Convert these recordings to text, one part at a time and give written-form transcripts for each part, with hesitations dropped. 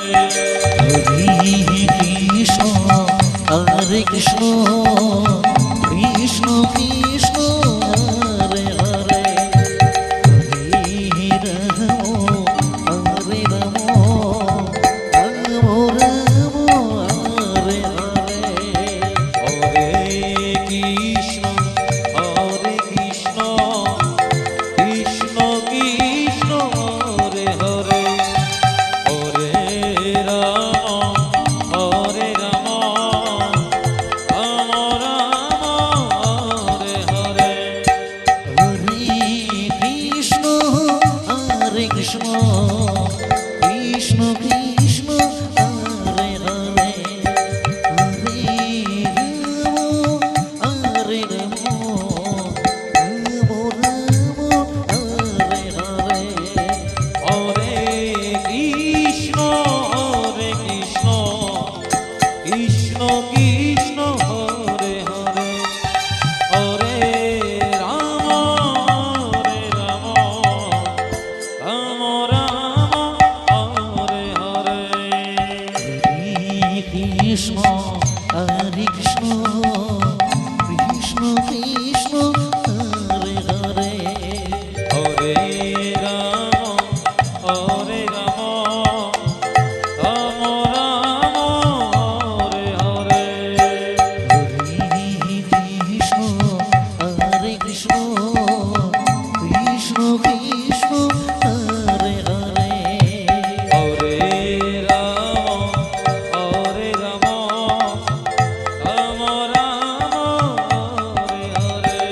Krishna হরে Krishna Krishna Krishna Hare Hare Hare Ram হরে Ram Ram Ram Hare Hare Hare Krishna Krishna Krishna Hare Hare Hare Ram Hare Hare Hare Krishna হরে Krishna Krishna Krishna Hare Hare Hare Ram হরে Ram Ram Ram Hare Hare Hare Krishna Krishna Krishna Hare Hare Hare Ram Hare Hare Krishna হরে Krishna Krishna Krishna Hare Hare Hare Ram Hare Hare Krishna হরে Krishna Krishna Krishna Hare Hare Hare Ram Hare Hare Krishna হরে Krishna Krishna Krishna Hare Hare Hare Ram হরে Ram Ram Ram Hare Hare Hare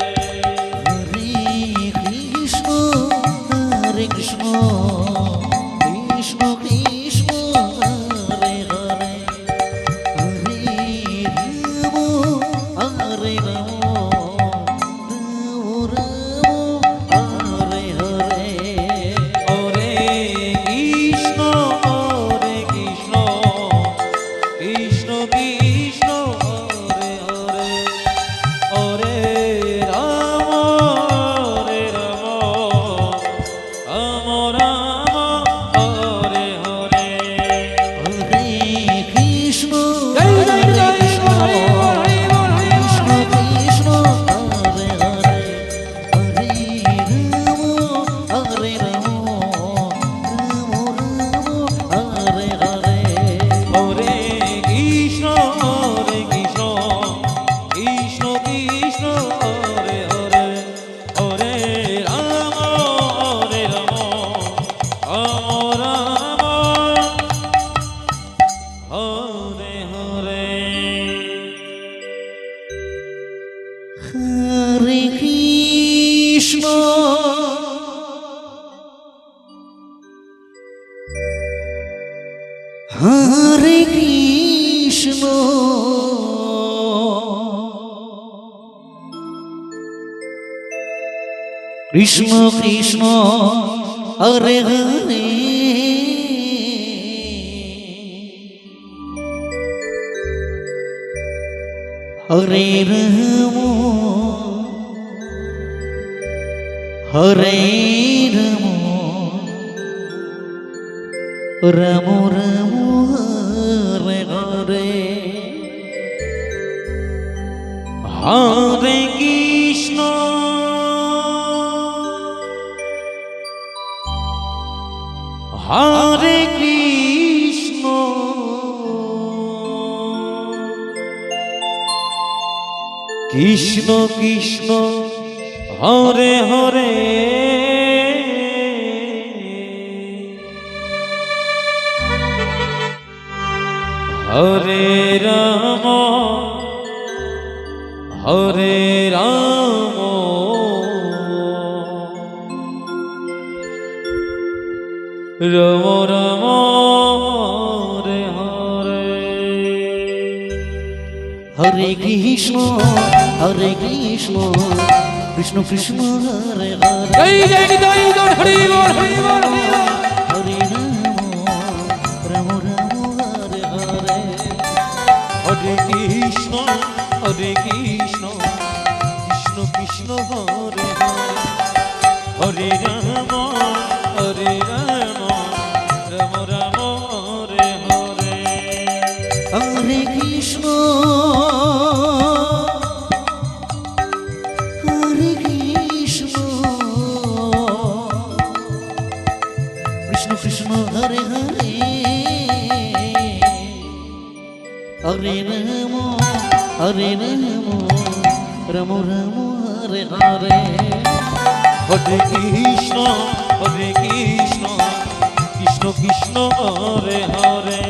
Krishna Krishna Krishna Hare Hare Hare Ram Hare Hare Hare Krishna হরে Krishna Krishna Krishna Hare Hare Hare Ram হরে Ram Ram Ram Hare Hare Hare Krishna Krishna Krishna Hare Hare Hare Ram Hare Hare Hare Krishna হরে Krishna Krishna Krishna Hare Hare Hare Ram হরে Ram Ram Ram Hare Hare Hare Krishna হরে Krishna Krishna Krishna Hare Hare Hare Ram হরে Ram Ram Ram Hare Hare Hare Krishna Krishna Krishna Hare Hare জয় জয় জয় জয় Hari বল Hari বল হরে Ram Ram Hare Hare Hare Krishna Krishna Krishna Hare Hare Hare Ram Ram Ram Hare Hare Hare Krishna হরে Krishna Krishna Krishna Hare Hare Hare Ram Ram Ram Hare Hare Hare Krishna Krishna Krishna Hare Hare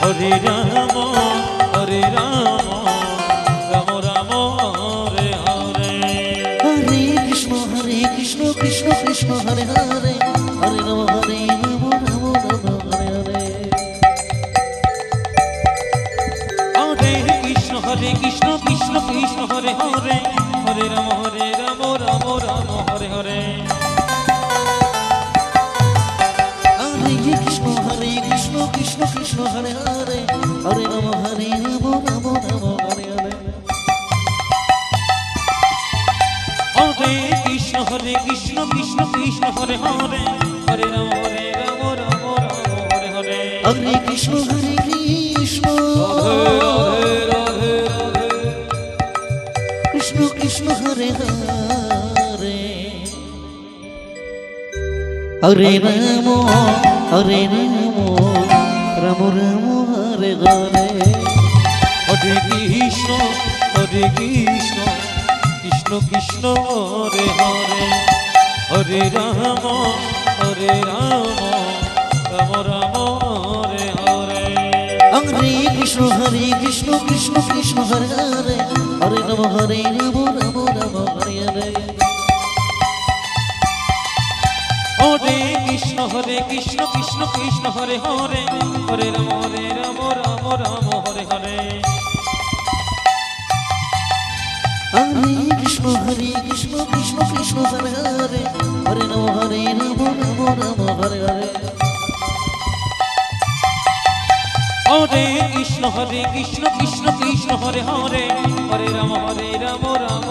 Hare Ram Ram Ram Hare Hare Hare Krishna Krishna Krishna Hare Hare Hare Ram Ram Ram Hare Hare Hare Krishna Krishna Krishna Hare Hare Hare Ram Ram Ram Hare Hare Hare Krishna Krishna Krishna Hare Hare Hare Ram Ram Ram Hare Hare Hare Krishna Krishna Krishna Hare Hare Hare Ram Ram Hare Hare Hare Krishna Krishna Radhe Radhe Radhe Krishna Krishna Hare Hare Hare Ram Ram Ram Hare Hare Hare Krishna Krishna Krishna Hare Hare Hare Ram Ram Ram Hare Hare Hare Krishna Krishna Hare Hare Hare Ram Ram Hare Hare Hare Krishna Krishna Hare Hare Hare Ram Ram Hare Hare Hare Krishna Krishna Hare Hare Hare Ram Hare Hare Hare Krishna Krishna Hare Hare Hare Ram Ram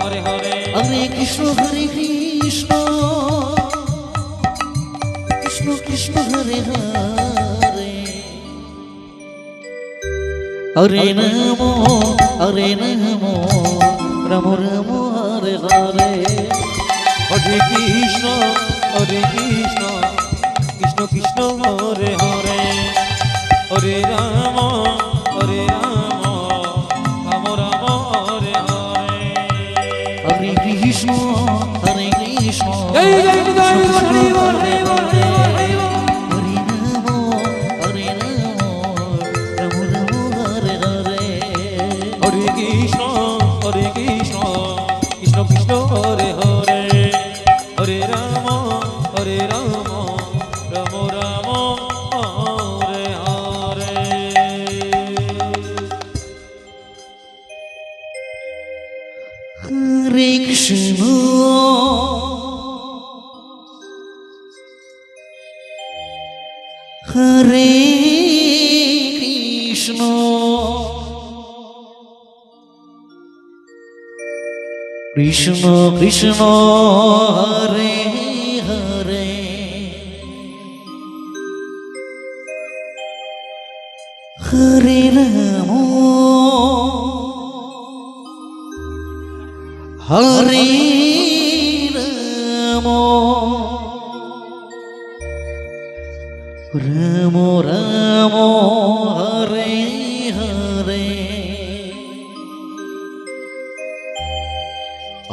Hare Hare Hare Krishna Krishna Krishna Hare Hare Hare Ram Ram Ram Hare Hare Hare Krishna Krishna Krishna Hare Hare Hare Ram Ram Ram Hare Hare Hare Krishna জয় জয় জয় Hari বল Hari বল Hari বল Hari বল হরে Ram Ram Hare Hare Hare Krishna Krishna Krishna Hare Hare Hare Ram Ram Ram Hare Hare Hare Krishna হরে Krishna Krishna Krishna Hare Hare Hare Ram হরে Ram Ram Ram Hare Hare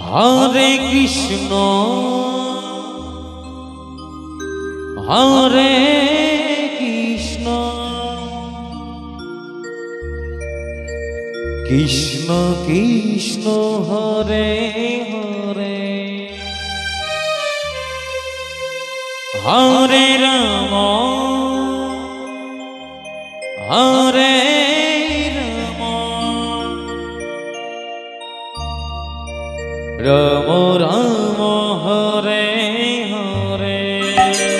Hare Krishna হরে Krishna Krishna Krishna Hare Hare Hare Ram হরে Ram Ram Ram Hare Hare Hare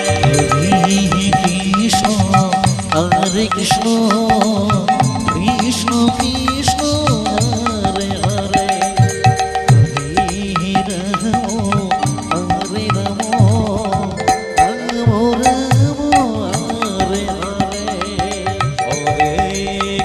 Krishna হরে Krishna Krishna Krishna Hare Hare Hare Ram Ram Ram Hare Hare Hare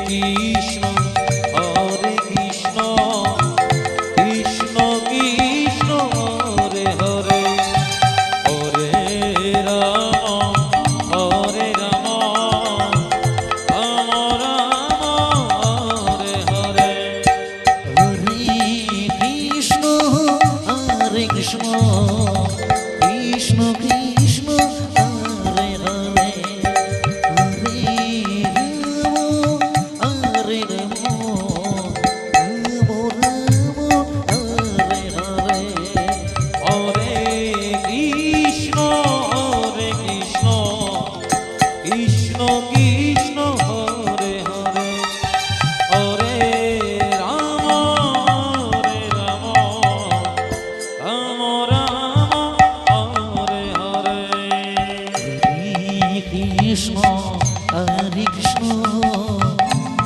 Krishna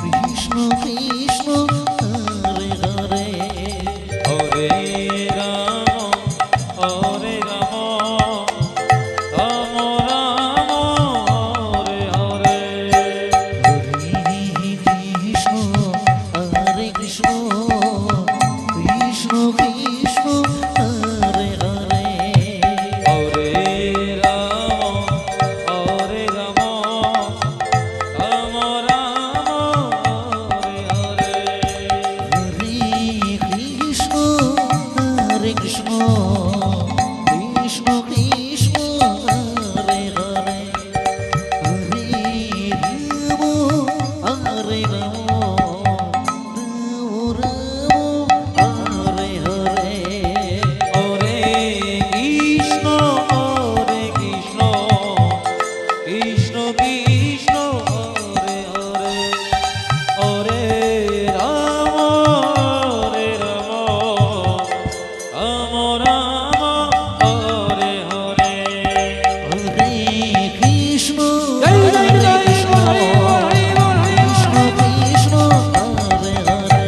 Krishna Krishna Hare Hare Hare Ram হরে Ram Ram Ram Hare Hare Hare Krishna হরে Krishna Krishna Krishna Hare Hare Hare Ram হরে Ram Ram Ram Hare Hare Hare Krishna হরে Krishna Krishna Krishna Hare Hare Hare Ram হরে Ram Ram Ram Hare Hare Hare Krishna Krishna Krishna Hare Hare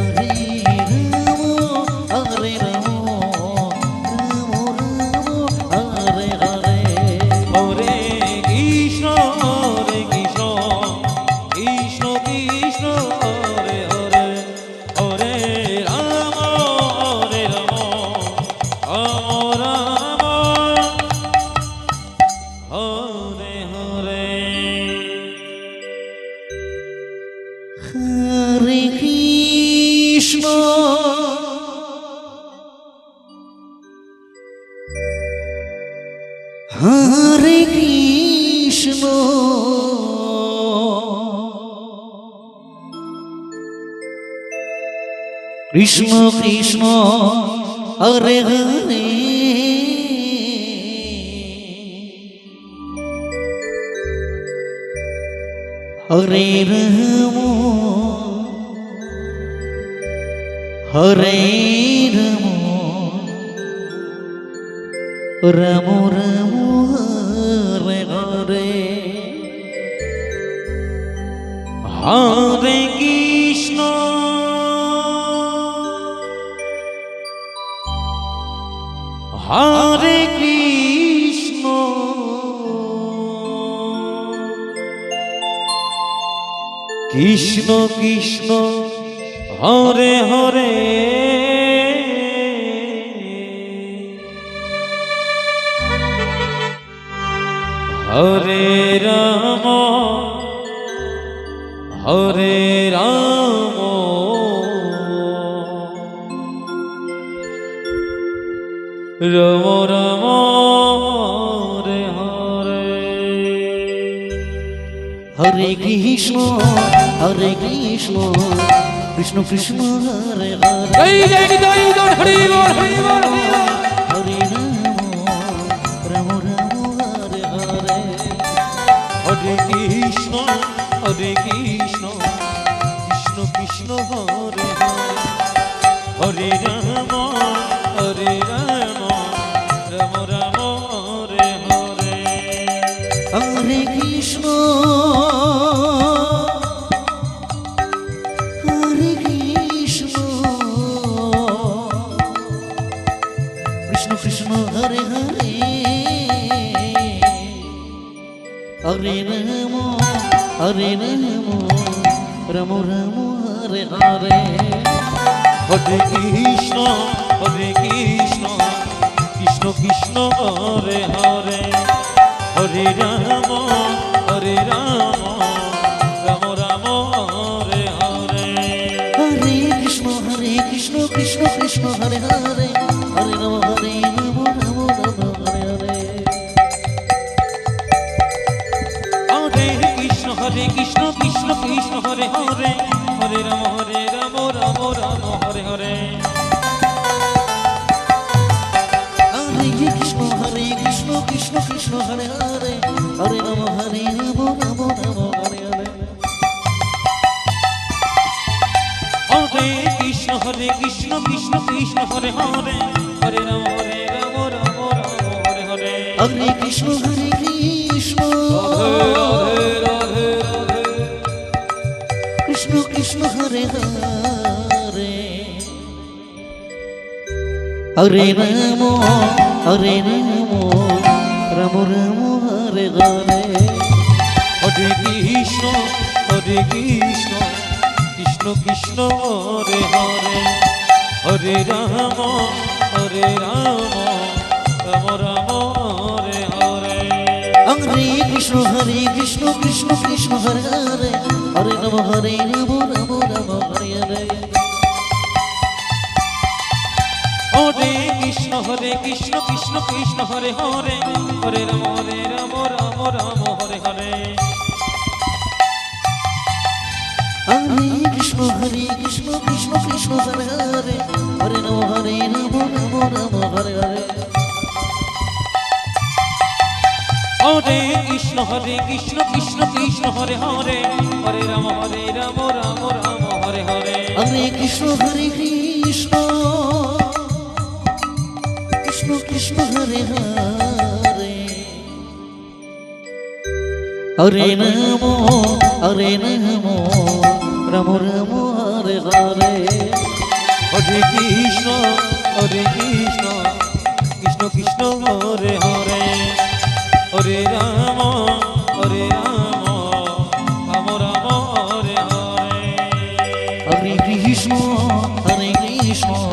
Hare Ram Ram Hare Hare Hare Krishna জয় জয় হরে জয় Krishna Hari বল Hari বল Hari Krishna বল Krishna Hare Hare Hare Ram হরে Ram Ram Ram Hare Hare Hare Krishna Krishna Krishna Hare Hare Hare Ram Ram Hare Hare Hare Krishna হরে Krishna Krishna Krishna Hare Hare Hare Ram হরে Ram Ram Ram Hare Hare Hare Krishna হরে Krishna Krishna Krishna Hare Hare Hare Ram হরে Ram Ram Ram Hare Hare Hare Krishna Krishna Krishna Hare Hare জয় জয় জয় জয় Hari বল Hari বল Hari বল হরে Ram Ram Hare Hare Hare Krishna Krishna Krishna Hare Hare Hare Ram Ram Ram Hare Hare Hare Krishna Krishna Krishna Hare Hare Hare Ram Ram Ram Hare Hare Hare Krishna Krishna Krishna Hare Hare Hare Ram Ram Ram Hare Hare Hare Krishna Krishna Krishna Hare Hare Hare Ram Ram Hare Hare Hare Krishna Krishna Krishna Hare Hare Hare Ram Ram Hare Hare Hare Krishna Krishna Krishna Hare Hare Hare Ram Ram Hare Hare Hare Krishna Krishna Krishna Hare Hare Hare Ram Ram Hare Hare Hare Krishna Radhe Radhe Radhe Krishna Hare Hare Ram হরে Ram Ram Ram Hare Hare Hare Krishna Krishna Krishna Hare Hare Hare Ram Ram Ram Hare Hare Hare Krishna Krishna Krishna Hare Hare Hare Ram Ram Ram Hare Hare Hare Krishna Krishna Krishna Hare Hare Hare Ram Ram Ram Hare Hare Hare Krishna Krishna Krishna Hare Hare Hare Ram Ram Hare Hare Hare Krishna Krishna Krishna Hare Hare Hare Ram Ram Ram Hare Hare Hare Krishna Krishna Krishna Hare Hare Hare Ram Ram Ram Hare Hare Hare Krishna Krishna Krishna Hare Hare Hare Ram Ram Ram Hare Hare Hare Krishna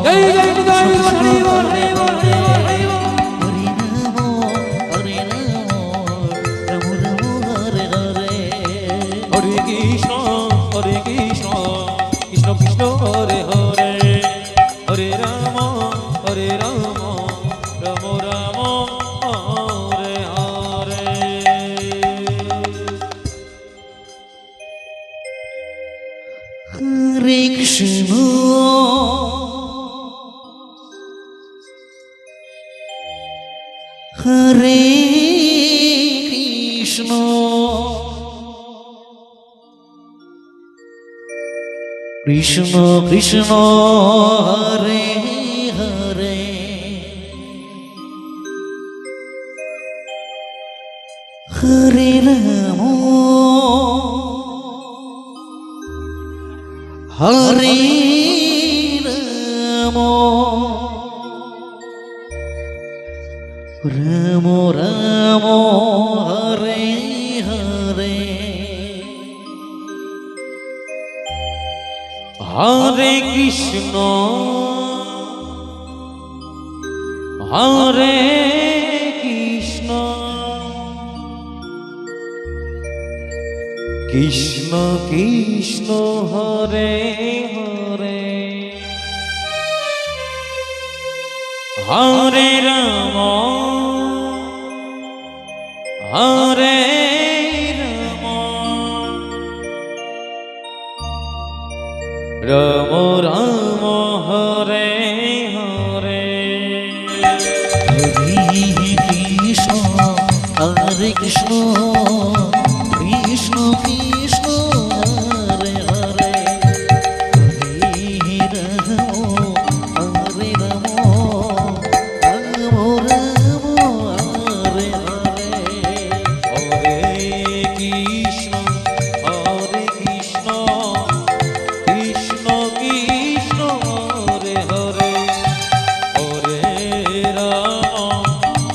জয় জয় জয় Hare Hare Hare Hare Ram Ram Ram Hare Hare Hare Krishna Krishna Krishna Hare Hare Hare Ram Ram Ram Hare Hare Hare Krishna হরে Krishna Krishna Krishna Hare Hare Hare Ram হরে Ram Ram Ram Hare Hare Hare Krishna হরে Krishna Krishna Krishna Hare Hare Hare Ram হরে Ram Ram Ram Hare Hare Hare Krishna হরে Krishna Krishna Krishna Hare Hare Hare Ram Ram Ram Hare Hare Hare Krishna Krishna Krishna Hare Hare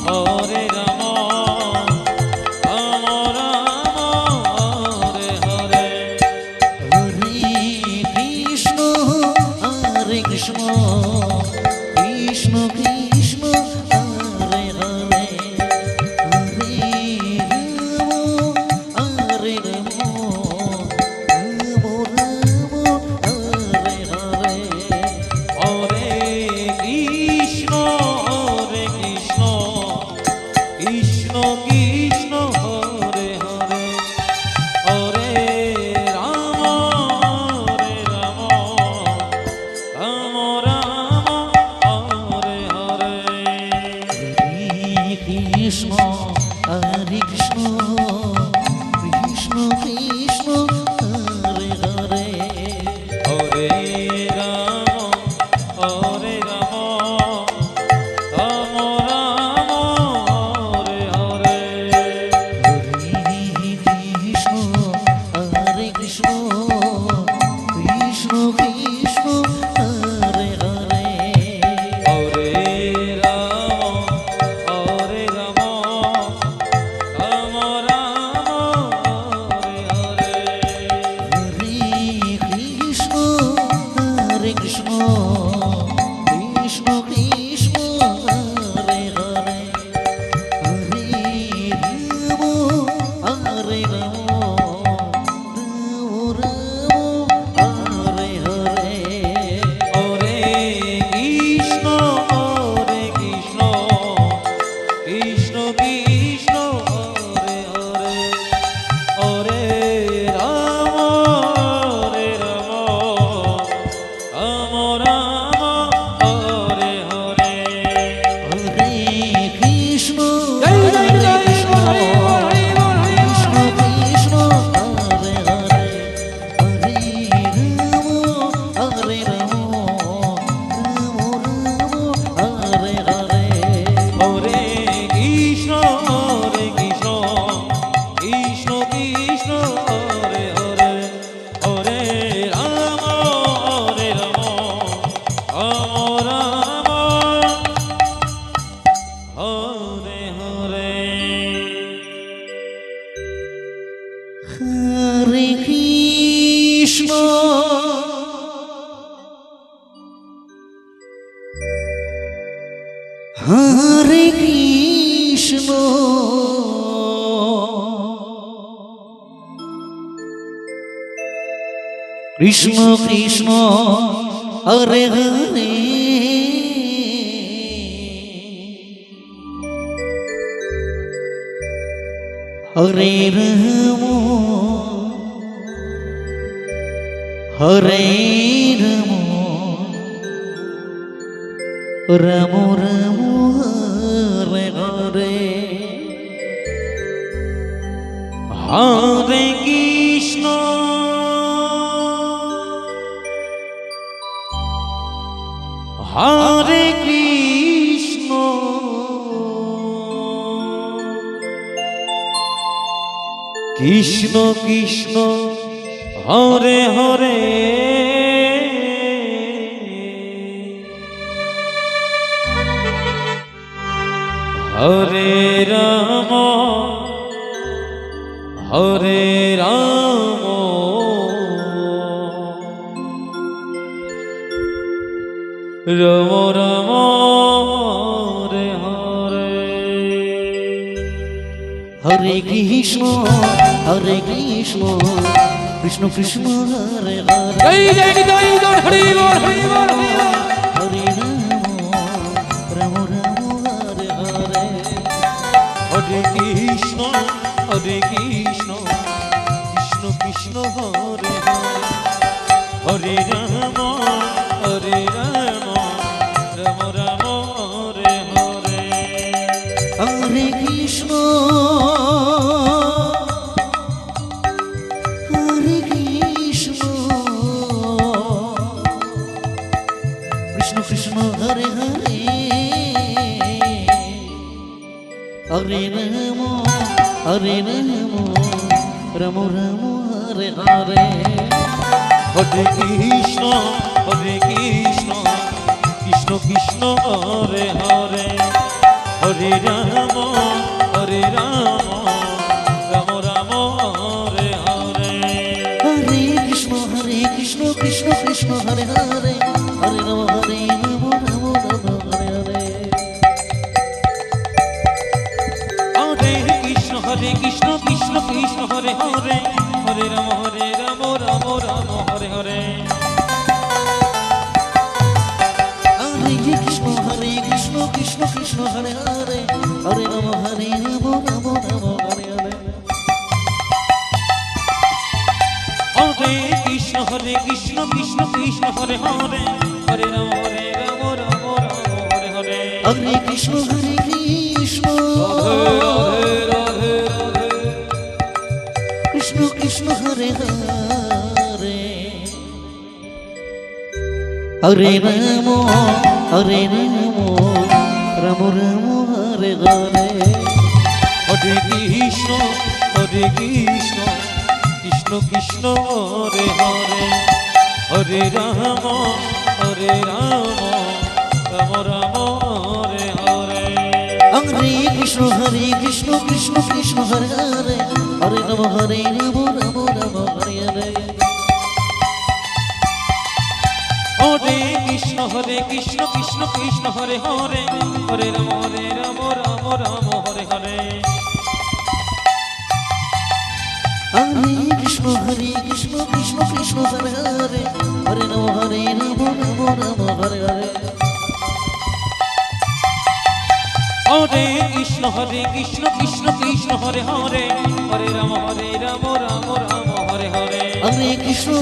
Hare Ram Ram Ram Hare Hare Hare Krishna হরে Krishna Krishna Krishna Hare Hare Hare Ram হরে Ram Ram Ram Hare Hare Hare Krishna হরে Krishna Krishna Krishna Hare Hare Hare Ram হরে Ram Ram Ram Hare Hare Hare Krishna Krishna Krishna Hare Hare জয় জয় জয় জয় Hari বল Hari বল হরে Ram Ram Hare Hare Hare Krishna Krishna Krishna Hare Hare Hare Ram Ram Ram Hare Hare Hare Krishna Krishna Krishna Hare Hare Hare Ram Ram Ram Hare Hare Hare Krishna Krishna Krishna Hare Hare Hare Ram Ram Ram Hare Hare Hare Krishna Krishna Krishna Hare Hare Hare Ram Ram Hare Hare Hare Krishna Krishna Krishna Hare Hare Hare Ram Ram Ram Hare Hare Hare Krishna Krishna Krishna Hare Hare Hare Ram Ram Hare Hare Hare Krishna Krishna Krishna Hare Hare Hare Ram Ram Hare Hare Hare Krishna Krishna Radhe Radhe Radhe Krishna Krishna Hare Hare Hare Ram Ram Ram Hare Hare Hare Krishna Krishna Krishna Hare Hare Hare Ram Ram Ram Hare Hare Hare Krishna Krishna Krishna Hare Hare Hare Ram Ram Hare Hare Hare Krishna Krishna Hare Hare Hare Ram Ram Hare Hare Hare Krishna Krishna Hare Hare Hare Ram Hare Hare Hare Krishna Krishna Hare Hare Hare Ram Ram Hare Hare Hare Krishna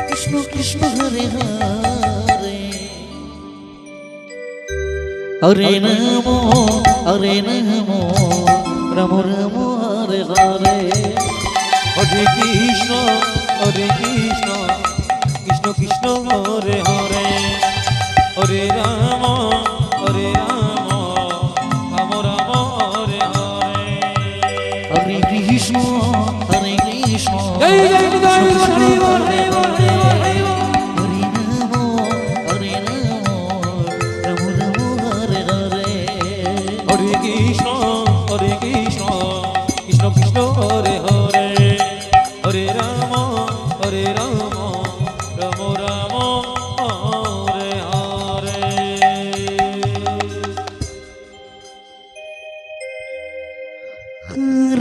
Krishna Krishna Hare Hare Hare Ram Ram Hare Hare Hare Krishna Krishna Krishna Hare Hare Hare Ram Ram Ram Hare Hare Hare Krishna জয় জয় জয় Hari বল Hari বল Hari বল হরে Ram Ram Hare Hare Hare Krishna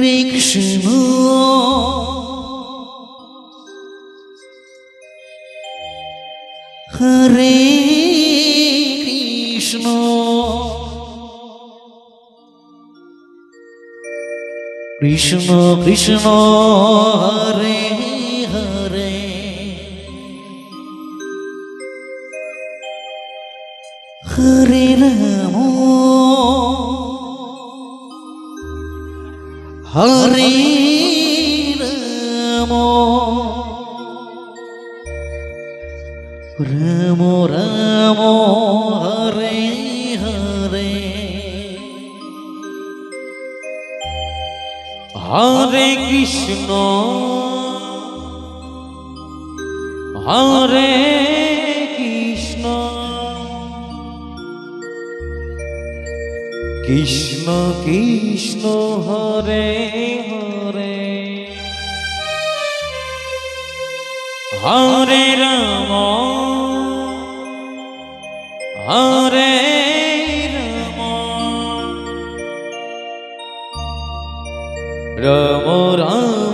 হরে Krishna হরে Krishna Krishna Krishna Hare Hare Hare Ram হরে Ram Ram Ram Hare Hare Hare Krishna হরে Krishna Krishna Krishna Hare Hare Hare Ram হরে Ram Ram Ram